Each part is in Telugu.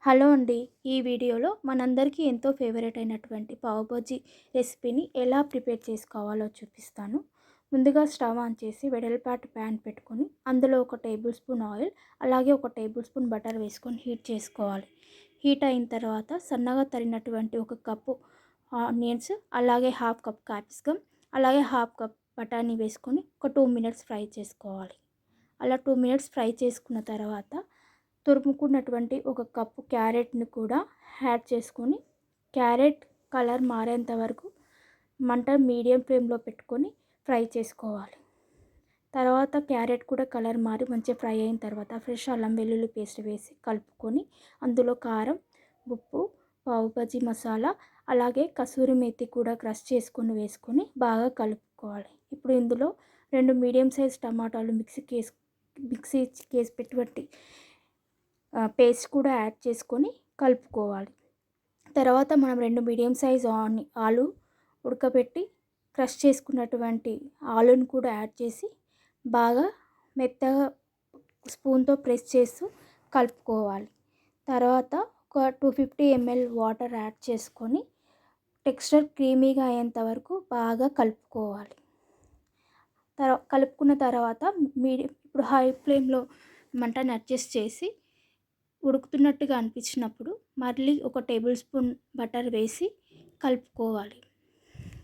హలో అండి. ఈ వీడియోలో మనందరికీ ఎంతో ఫేవరెట్ అయినటువంటి పావు బాజీ రెసిపీని ఎలా ప్రిపేర్ చేసుకోవాలో చూపిస్తాను. ముందుగా స్టవ్ ఆన్ చేసి వెడల్పాటి ప్యాన్ పెట్టుకొని అందులో ఒక టేబుల్ స్పూన్ ఆయిల్, అలాగే ఒక టేబుల్ స్పూన్ బటర్ వేసుకొని హీట్ చేసుకోవాలి. హీట్ అయిన తర్వాత సన్నగా తరిగినటువంటి ఒక కప్పు ఆనియన్స్, అలాగే హాఫ్ కప్ క్యాప్సికమ్, అలాగే హాఫ్ కప్ బఠానీ వేసుకొని ఒక 2 మినిట్స్ ఫ్రై చేసుకోవాలి. అలా 2 మినిట్స్ ఫ్రై చేసుకున్న తర్వాత తురుముకున్నటువంటి ఒక కప్పు క్యారెట్‌ని కూడా యాడ్ చేసుకొని, క్యారెట్ కలర్ మారేంత వరకు మంట మీడియం ఫ్లేమ్‌లో పెట్టుకొని ఫ్రై చేసుకోవాలి. తర్వాత క్యారెట్ కూడా కలర్ మారి మంచిగా ఫ్రై అయిన తర్వాత ఫ్రెష్ అల్లం వెల్లుల్లి పేస్ట్ వేసి కలుపుకొని, అందులో కారం, ఉప్పు, పావు బాజీ మసాలా, అలాగే కసూరి మేతి కూడా క్రష్ చేసుకొని వేసుకొని బాగా కలుపుకోవాలి. ఇప్పుడు ఇందులో 2 మీడియం సైజ్ టమాటాలు మిక్సీకేసి పెట్టి పేస్ట్ కూడా యాడ్ చేసుకొని కలుపుకోవాలి. తర్వాత మనం 2 మీడియం సైజ్ ఆలు ఉడకబెట్టి క్రష్ చేసుకున్నటువంటి ఆలుని కూడా యాడ్ చేసి బాగా మెత్తగా స్పూన్తో ప్రెస్ చేస్తూ కలుపుకోవాలి. తర్వాత ఒక 250 ml వాటర్ యాడ్ చేసుకొని టెక్స్చర్ క్రీమీగా అయ్యేంత వరకు బాగా కలుపుకోవాలి. కలుపుకున్న తర్వాత ఇప్పుడు హై ఫ్లేమ్లో మంటని అడ్జస్ట్ చేసి ఉడుకుతున్నట్టుగా అనిపించినప్పుడు మళ్ళీ ఒక టేబుల్ స్పూన్ బటర్ వేసి కలుపుకోవాలి.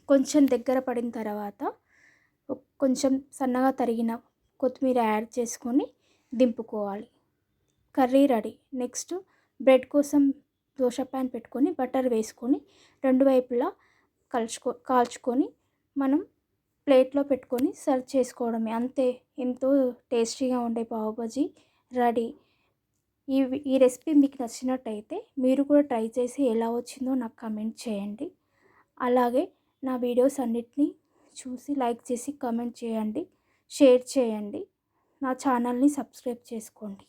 కొంచెం దగ్గర పడిన తర్వాత కొంచెం సన్నగా తరిగిన కొత్తిమీర యాడ్ చేసుకొని దింపుకోవాలి. Curry ready. నెక్స్ట్ బ్రెడ్ కోసం దోశ ప్యాన్ పెట్టుకొని బటర్ వేసుకొని రెండు వైపులా కాల్చుకొని మనం ప్లేట్లో పెట్టుకొని సర్వ్ చేసుకోవడమే. అంతే, ఎంతో టేస్టీగా ఉండే పావు బాజీ రెడీ. ఈ రెసిపీ మీకు నచ్చినట్టయితే మీరు కూడా ట్రై చేసి ఎలా వచ్చిందో నాకు కామెంట్ చేయండి. అలాగే నా వీడియోస్ అన్నిటినీ చూసి లైక్ చేసి కామెంట్ చేయండి, షేర్ చేయండి. నా ఛానల్ని సబ్స్క్రైబ్ చేసుకోండి.